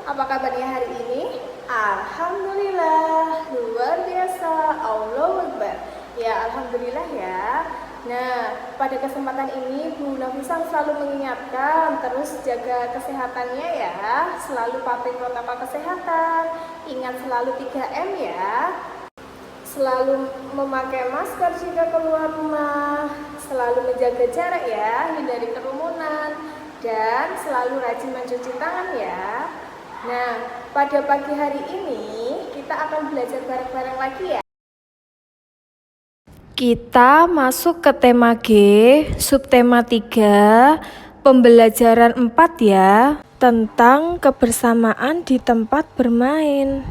Apa kabarnya hari ini? Alhamdulillah, luar biasa, Allahu Akbar. Ya, Alhamdulillah ya. Nah, pada kesempatan ini Bu Nafisa selalu mengingatkan terus jaga kesehatannya ya. Selalu patuhi protokol kesehatan. Ingat selalu 3M ya. Selalu memakai masker jika keluar rumah. Selalu menjaga jarak ya, hindari kerumunan. Dan selalu rajin mencuci tangan ya. Nah, pada pagi hari ini kita akan belajar bareng-bareng lagi ya. Kita masuk ke tema G, subtema 3, pembelajaran 4 ya, tentang kebersamaan di tempat bermain.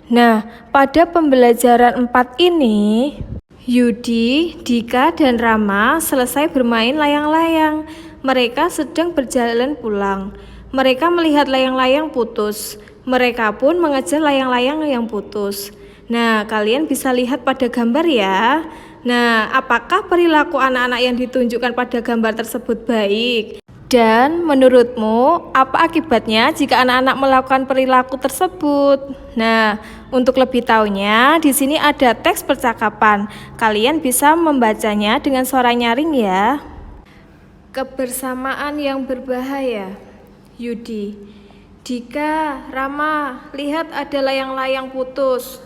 Nah, pada pembelajaran 4 ini, Yudi, Dika, dan Rama selesai bermain layang-layang. Mereka sedang berjalan pulang. Mereka melihat layang-layang putus. Mereka pun mengejar layang-layang yang putus. Nah, kalian bisa lihat pada gambar ya. Nah, apakah perilaku anak-anak yang ditunjukkan pada gambar tersebut baik? Dan menurutmu, apa akibatnya jika anak-anak melakukan perilaku tersebut? Nah, untuk lebih tahunya, di sini ada teks percakapan. Kalian bisa membacanya dengan suara nyaring ya. Kebersamaan yang berbahaya. Yudi, Dika, Rama, lihat ada layang-layang putus.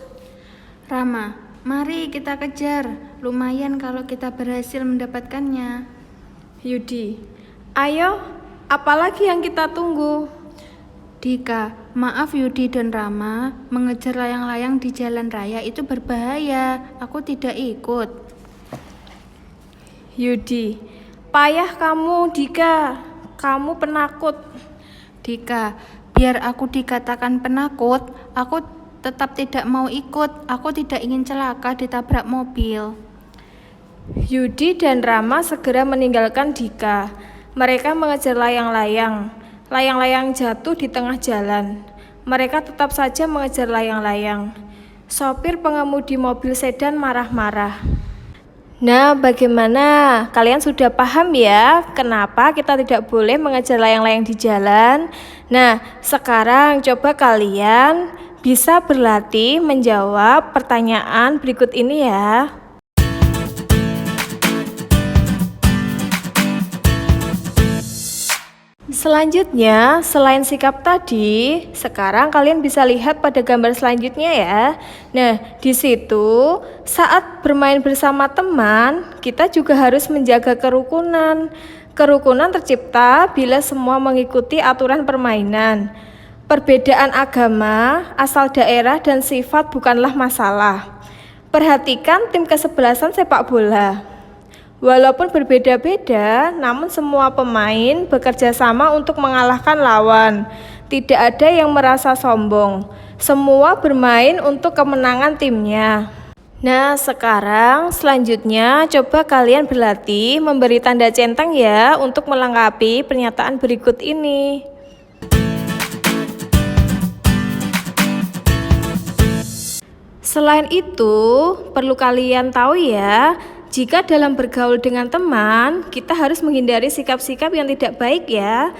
Rama, mari kita kejar. Lumayan kalau kita berhasil mendapatkannya. Yudi, ayo, apalagi yang kita tunggu? Dika, maaf Yudi dan Rama, mengejar layang-layang di jalan raya itu berbahaya. Aku tidak ikut. Yudi, payah kamu, Dika. Kamu penakut. Dika, biar aku dikatakan penakut, aku tetap tidak mau ikut. Aku tidak ingin celaka ditabrak mobil. Yudi dan Rama segera meninggalkan Dika. Mereka mengejar layang-layang. Layang-layang jatuh di tengah jalan. Mereka tetap saja mengejar layang-layang. Sopir pengemudi mobil sedan marah-marah. Nah, bagaimana? Kalian sudah paham ya, kenapa kita tidak boleh mengejar layang-layang di jalan? Nah, sekarang coba kalian bisa berlatih menjawab pertanyaan berikut ini ya. Selanjutnya, selain sikap tadi, sekarang kalian bisa lihat pada gambar selanjutnya ya. Nah, di situ saat bermain bersama teman, kita juga harus menjaga kerukunan. Kerukunan tercipta bila semua mengikuti aturan permainan. Perbedaan agama, asal daerah, dan sifat bukanlah masalah. Perhatikan tim kesebelasan sepak bola. Walaupun berbeda-beda, namun semua pemain bekerja sama untuk mengalahkan lawan. Tidak ada yang merasa sombong. Semua bermain untuk kemenangan timnya. Nah, sekarang selanjutnya coba kalian berlatih memberi tanda centang ya untuk melengkapi pernyataan berikut ini. Selain itu, perlu kalian tahu ya, jika dalam bergaul dengan teman, kita harus menghindari sikap-sikap yang tidak baik ya.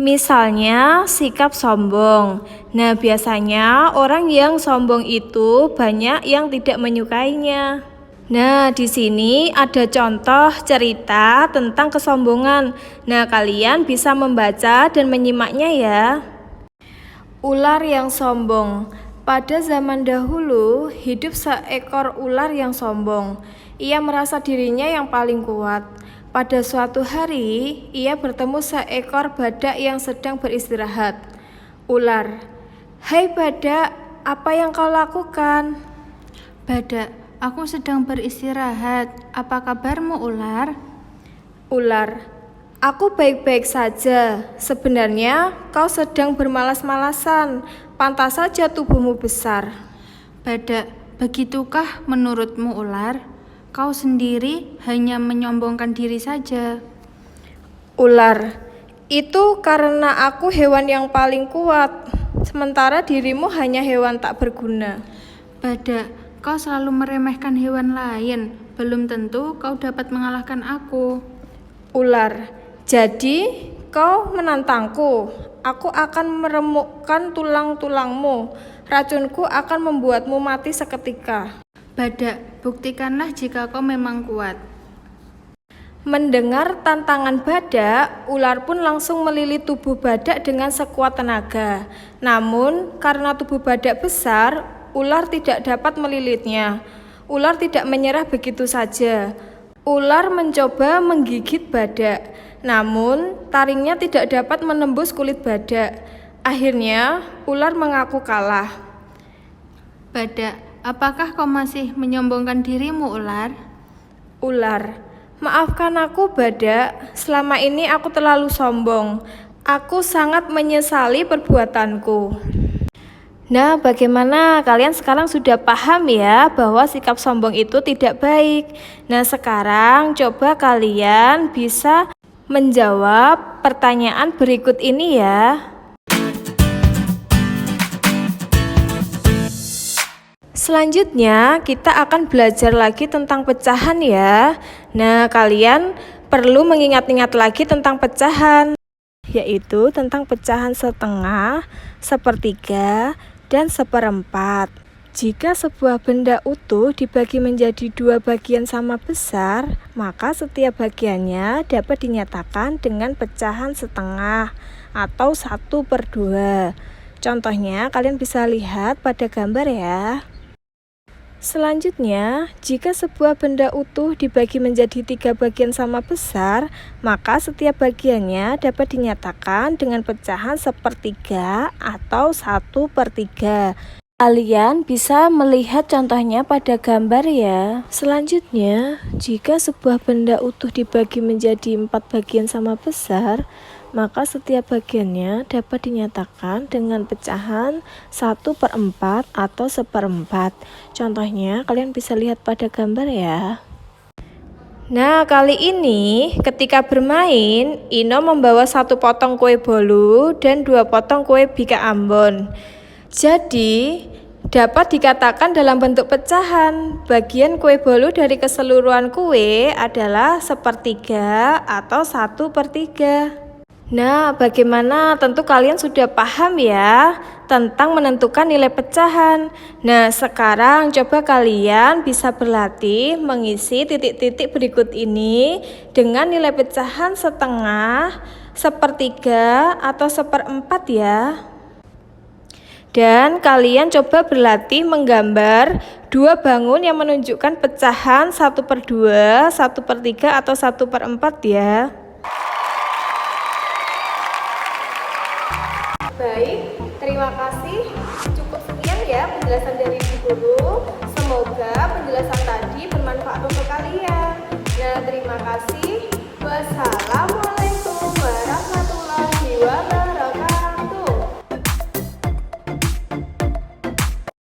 Misalnya, sikap sombong. Nah, biasanya orang yang sombong itu banyak yang tidak menyukainya. Nah, di sini ada contoh cerita tentang kesombongan. Nah, kalian bisa membaca dan menyimaknya ya. Ular yang sombong. Pada zaman dahulu, hidup seekor ular yang sombong. Ia merasa dirinya yang paling kuat. Pada suatu hari, ia bertemu seekor badak yang sedang beristirahat. Ular, "Hai badak, apa yang kau lakukan?" Badak, aku sedang beristirahat. Apa kabarmu, ular? Ular, "Aku baik-baik saja. Sebenarnya kau sedang bermalas-malasan. Pantas saja tubuhmu besar." Badak, begitukah menurutmu, ular? Kau sendiri hanya menyombongkan diri saja. Ular, "Itu karena aku hewan yang paling kuat, sementara dirimu hanya hewan tak berguna." Badak, kau selalu meremehkan hewan lain. Belum tentu kau dapat mengalahkan aku. Ular, "Jadi kau menantangku? Aku akan meremukkan tulang-tulangmu. Racunku akan membuatmu mati seketika. Badak, buktikanlah jika kau memang kuat. Mendengar tantangan badak, ular pun langsung melilit tubuh badak dengan sekuat tenaga. Namun, karena tubuh badak besar, ular tidak dapat melilitnya. Ular tidak menyerah begitu saja. Ular mencoba menggigit badak, namun taringnya tidak dapat menembus kulit badak. Akhirnya, ular mengaku kalah. Badak, apakah kau masih menyombongkan dirimu, ular? Ular, maafkan aku badak, selama ini aku terlalu sombong. Aku sangat menyesali perbuatanku. Nah, bagaimana kalian sekarang sudah paham ya bahwa sikap sombong itu tidak baik. Nah, sekarang coba kalian bisa menjawab pertanyaan berikut ini ya. Selanjutnya, kita akan belajar lagi tentang pecahan ya. Nah, kalian perlu mengingat-ingat lagi tentang pecahan, yaitu tentang pecahan setengah, sepertiga, dan seperempat. Jika sebuah benda utuh dibagi menjadi dua bagian sama besar, maka setiap bagiannya dapat dinyatakan dengan pecahan setengah atau 1/2. Contohnya, kalian bisa lihat pada gambar ya. Selanjutnya, jika sebuah benda utuh dibagi menjadi 3 bagian sama besar, maka setiap bagiannya dapat dinyatakan dengan pecahan 1/3 atau 1/3. Kalian bisa melihat contohnya pada gambar ya. Selanjutnya, jika sebuah benda utuh dibagi menjadi 4 bagian sama besar, maka setiap bagiannya dapat dinyatakan dengan pecahan 1/4 atau 1/4. Contohnya, kalian bisa lihat pada gambar ya. Nah, kali ini ketika bermain, Ino membawa 1 potong kue bolu dan 2 potong kue bika Ambon. Jadi, dapat dikatakan dalam bentuk pecahan, bagian kue bolu dari keseluruhan kue adalah 1/3 atau 1/3. Nah, bagaimana? Tentu kalian sudah paham ya tentang menentukan nilai pecahan. Nah, sekarang coba kalian bisa berlatih mengisi titik-titik berikut ini dengan nilai pecahan setengah, 1/3, atau 1/4 ya. Dan kalian coba berlatih menggambar 2 bangun yang menunjukkan pecahan 1/2, 1/3, atau 1/4 ya. Baik, terima kasih. Cukup sekian ya penjelasan dari Ibu Guru. Semoga penjelasan tadi bermanfaat untuk kalian. Nah, terima kasih. Wassalamualaikum.